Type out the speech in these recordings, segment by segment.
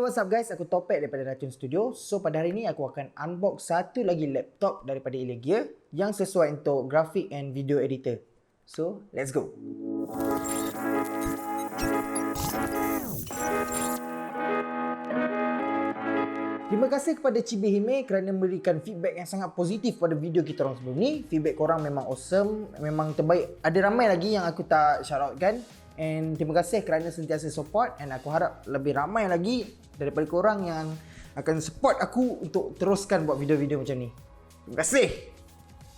what's up guys, aku Topek daripada Racun Studio. So pada hari ni aku akan unbox satu lagi laptop daripada llegear yang sesuai untuk grafik and video editor. So let's go. Terima kasih kepada Cibi Hime kerana memberikan feedback yang sangat positif pada video kita orang sebelum ni. Feedback korang memang awesome, memang terbaik. Ada ramai lagi yang aku tak shout outkan. And terima kasih kerana sentiasa support, and aku harap lebih ramai lagi daripada korang yang akan support aku untuk teruskan buat video-video macam ni. Terima kasih.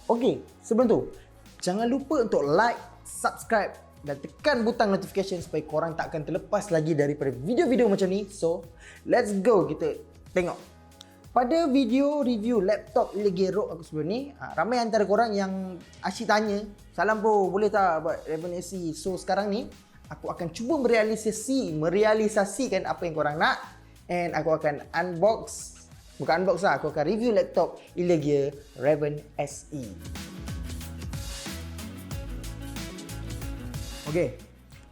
Okay, sebelum tu jangan lupa untuk like, subscribe dan tekan butang notification supaya korang tak akan terlepas lagi daripada video-video macam ni. So let's go, kita tengok. Pada video review laptop llegear aku sebelum ni, ramai antara korang yang asyik tanya, "Salam bro, boleh tak buat Racun SE?" So sekarang ni aku akan cuba merealisasikan apa yang korang nak, and aku akan bukan unbox lah, aku akan review laptop llegear Racun SE. Okay,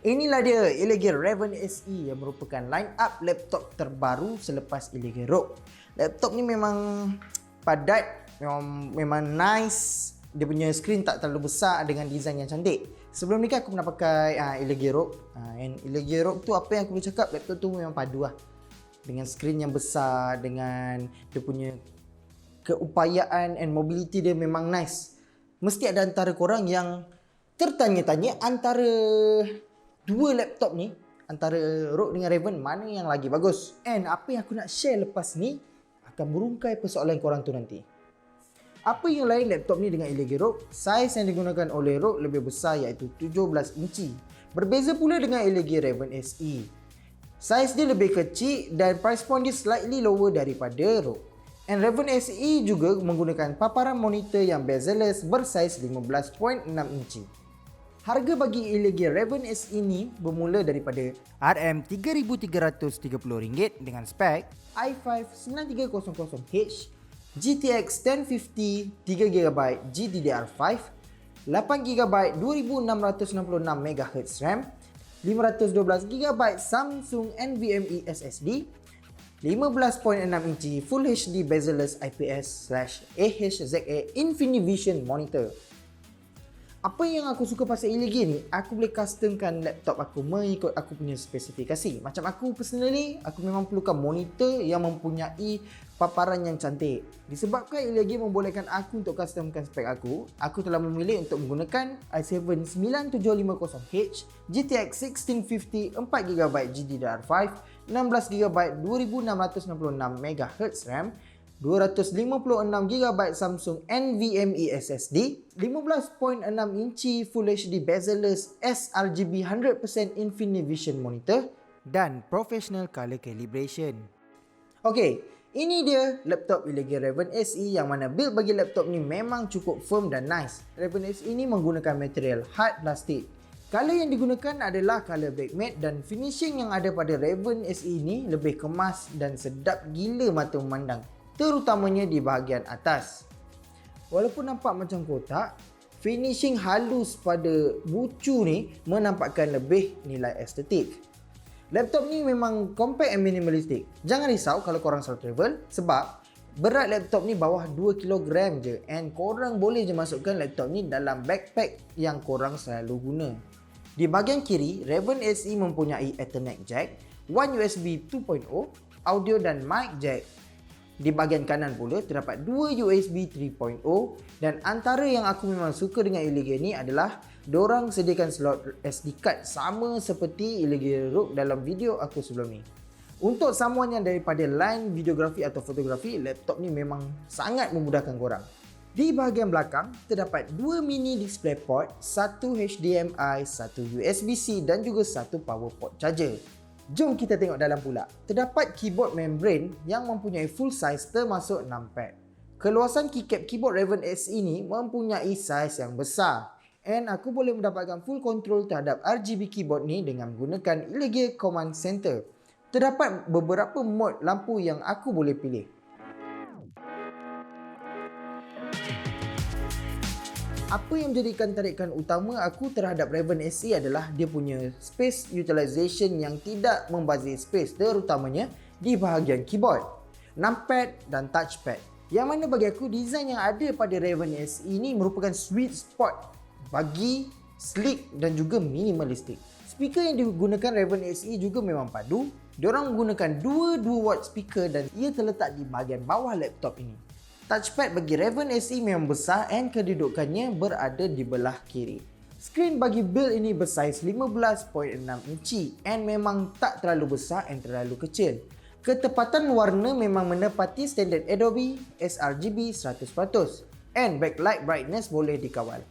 inilah dia llegear Racun SE yang merupakan line up laptop terbaru selepas llegear. Laptop ni memang padat, memang nice. Dia punya skrin tak terlalu besar dengan design yang cantik. Sebelum ni kan aku pernah pakai llegear. And llegear tu apa yang aku boleh cakap, laptop tu memang padu lah. Dengan skrin yang besar, dengan dia punya keupayaan and mobility dia memang nice. Mesti ada antara korang yang tertanya-tanya antara dua laptop ni, antara ROG dengan Racun, mana yang lagi bagus. And apa yang aku nak share lepas ni akan merungkai persoalan korang tu nanti. Apa yang lain laptop ni dengan llegear? Saiz yang digunakan oleh ROG lebih besar, iaitu 17 inci. Berbeza pula dengan llegear Racun SE. Saiz dia lebih kecil dan price point dia slightly lower daripada ROG. And Racun SE juga menggunakan paparan monitor yang bezel-less bersaiz 15.6 inci. Harga bagi llegear Racun SE ni bermula daripada RM3,330 dengan spek i5 9300H, GTX 1050 3GB GDDR5, 8GB 2666MHz RAM, 512GB Samsung NVMe SSD, 15.6 inci Full HD bezel-less IPS/AHZA Infinivision monitor. Apa yang aku suka pasal llegear ni, aku boleh customkan laptop aku mengikut aku punya spesifikasi. Macam aku personally, aku memang perlukan monitor yang mempunyai paparan yang cantik. Disebabkan llegear membolehkan aku untuk customkan spek aku telah memilih untuk menggunakan i7 9750H, GTX 1650 4GB GDDR5, 16GB 2666MHz RAM, 256GB Samsung NVMe SSD, 15.6 inci Full HD bezel-less sRGB 100% Infinivision monitor dan professional color calibration. Okay, ini dia laptop llegear Racun SE yang mana build bagi laptop ni memang cukup firm dan nice. Racun SE ni menggunakan material hard plastik. Color yang digunakan adalah color black matte, dan finishing yang ada pada Racun SE ni lebih kemas dan sedap gila mata memandang, terutamanya di bahagian atas. Walaupun nampak macam kotak, finishing halus pada bucu ni menampakkan lebih nilai estetik. Laptop ni memang compact and minimalistic. Jangan risau kalau korang selalu travel, sebab berat laptop ni bawah 2kg je, and korang boleh je masukkan laptop ni dalam backpack yang korang selalu guna. Di bahagian kiri, Racun SE mempunyai Ethernet jack, one USB 2.0, audio dan mic jack. Di bahagian kanan pula terdapat dua USB 3.0, dan antara yang aku memang suka dengan llegear ni adalah dorang sediakan slot SD card sama seperti llegear dalam video aku sebelum ni. Untuk someone yang daripada line videografi atau fotografi, laptop ni memang sangat memudahkan korang. Di bahagian belakang terdapat dua mini display port, satu HDMI, satu USB-C dan juga satu power port charger. Jom kita tengok dalam pula. Terdapat keyboard membrane yang mempunyai full size termasuk numpad. Keluasan keycap keyboard Racun SE ni mempunyai saiz yang besar, and aku boleh mendapatkan full control terhadap RGB keyboard ni dengan menggunakan llegear Command Center. Terdapat beberapa mod lampu yang aku boleh pilih. Apa yang menjadikan tarikan utama aku terhadap Racun SE adalah dia punya space utilization yang tidak membazir space, terutamanya di bahagian keyboard, numpad dan touchpad. Yang mana bagi aku design yang ada pada Racun SE ini merupakan sweet spot bagi sleek dan juga minimalistik. Speaker yang digunakan Racun SE juga memang padu. Diorang menggunakan dua 2 watt speaker dan ia terletak di bahagian bawah laptop ini. Touchpad bagi Racun SE memang besar and kedudukannya berada di belah kiri. Skrin bagi build ini bersaiz 15.6 inci and memang tak terlalu besar and terlalu kecil. Ketepatan warna memang menepati standard Adobe sRGB 100% and backlight brightness boleh dikawal.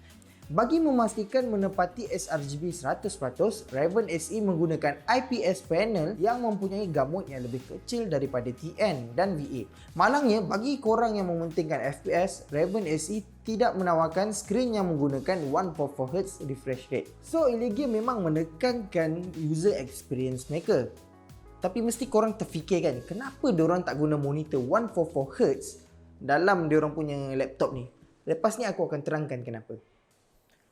Bagi memastikan menepati sRGB 100%, Racun SE menggunakan IPS panel yang mempunyai gamut yang lebih kecil daripada TN dan VA. Malangnya, bagi korang yang mementingkan FPS, Racun SE tidak menawarkan skrin yang menggunakan 144Hz refresh rate. So, ILLEGEAR memang menekankan user experience mereka. Tapi mesti korang terfikirkan, kenapa diorang tak guna monitor 144Hz dalam diorang punya laptop ni? Lepas ni aku akan terangkan kenapa.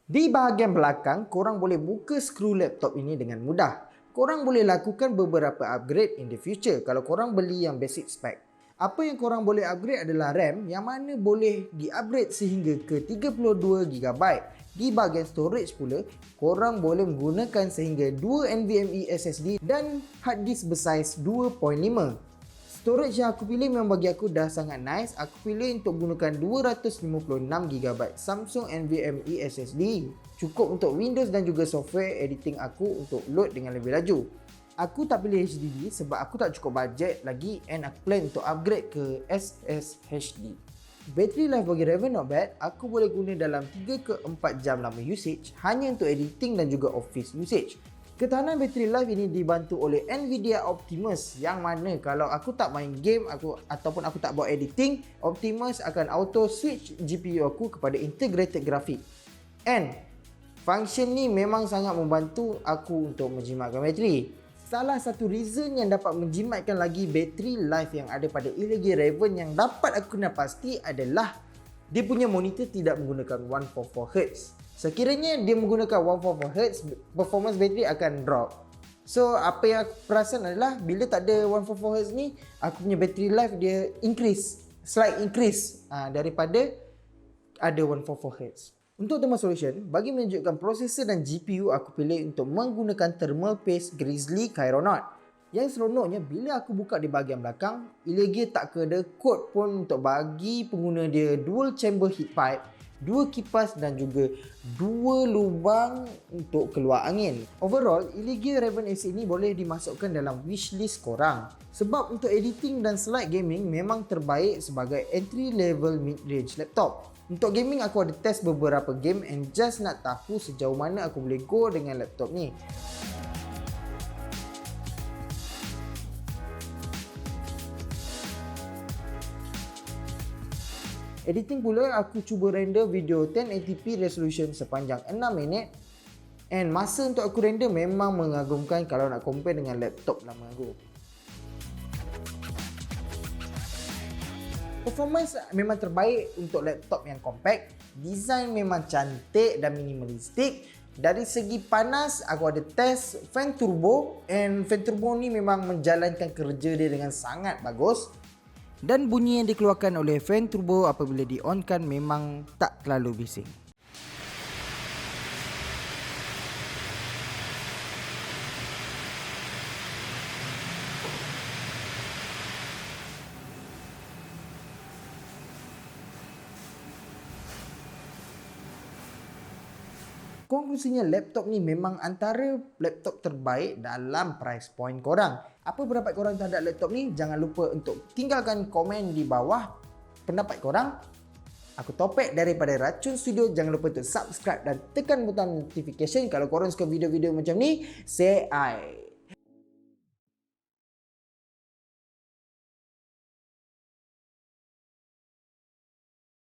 Di bahagian belakang, korang boleh buka skru laptop ini dengan mudah. Korang boleh lakukan beberapa upgrade in the future kalau korang beli yang basic spec. Apa yang korang boleh upgrade adalah RAM yang mana boleh di-upgrade sehingga ke 32GB. Di bahagian storage pula, korang boleh menggunakan sehingga 2 NVMe SSD dan hard disk bersaiz 2.5. Storage yang aku pilih memang bagi aku dah sangat nice. Aku pilih untuk gunakan 256GB Samsung NVMe SSD. Cukup untuk Windows dan juga software editing aku untuk load dengan lebih laju. Aku tak pilih HDD sebab aku tak cukup bajet lagi and aku plan untuk upgrade ke SSHD. Battery life bagi Racun not bad. Aku boleh guna dalam 3 ke 4 jam lama usage hanya untuk editing dan juga office usage. Ketahanan bateri life ini dibantu oleh Nvidia Optimus yang mana kalau aku tak main game ataupun aku tak buat editing, Optimus akan auto switch GPU aku kepada integrated graphic. And function ni memang sangat membantu aku untuk menjimatkan bateri. Salah satu reason yang dapat menjimatkan lagi bateri life yang ada pada ILLEGEAR Racun yang dapat aku kenal pasti adalah dia punya monitor tidak menggunakan 144Hz. Sekiranya dia menggunakan 144Hz, performance bateri akan drop. So, apa yang aku perasan adalah bila tak ada 144Hz ni, aku punya bateri life dia slight increase daripada ada 144Hz. Untuk thermal solution, bagi menunjukkan prosesor dan GPU, aku pilih untuk menggunakan thermal paste Grizzly Chironaut. Yang seronoknya, bila aku buka di bahagian belakang, ILLEGEAR tak ada kod pun untuk bagi pengguna dia dual chamber heat pipe, 2 kipas dan juga 2 lubang untuk keluar angin. Overall, ILLEGEAR Racun SE ini boleh dimasukkan dalam wishlist korang. Sebab untuk editing dan slight gaming memang terbaik sebagai entry level mid-range laptop. Untuk gaming aku ada test beberapa game and just nak tahu sejauh mana aku boleh go dengan laptop ni. Editing pula aku cuba render video 1080p resolution sepanjang 6 minit and masa untuk aku render memang mengagumkan kalau nak compare dengan laptop lama aku. Performance memang terbaik untuk laptop yang compact, design memang cantik dan minimalistik. Dari segi panas aku ada test fan turbo and fan turbo ni memang menjalankan kerja dia dengan sangat bagus. Dan bunyi yang dikeluarkan oleh fan turbo apabila di-on-kan memang tak terlalu bising. Konklusinya, laptop ni memang antara laptop terbaik dalam price point korang. Apa pendapat korang terhadap laptop ni? Jangan lupa untuk tinggalkan komen di bawah pendapat korang. Aku Topek daripada Racun Studio. Jangan lupa untuk subscribe dan tekan butang notification kalau korang suka video-video macam ni. Say I.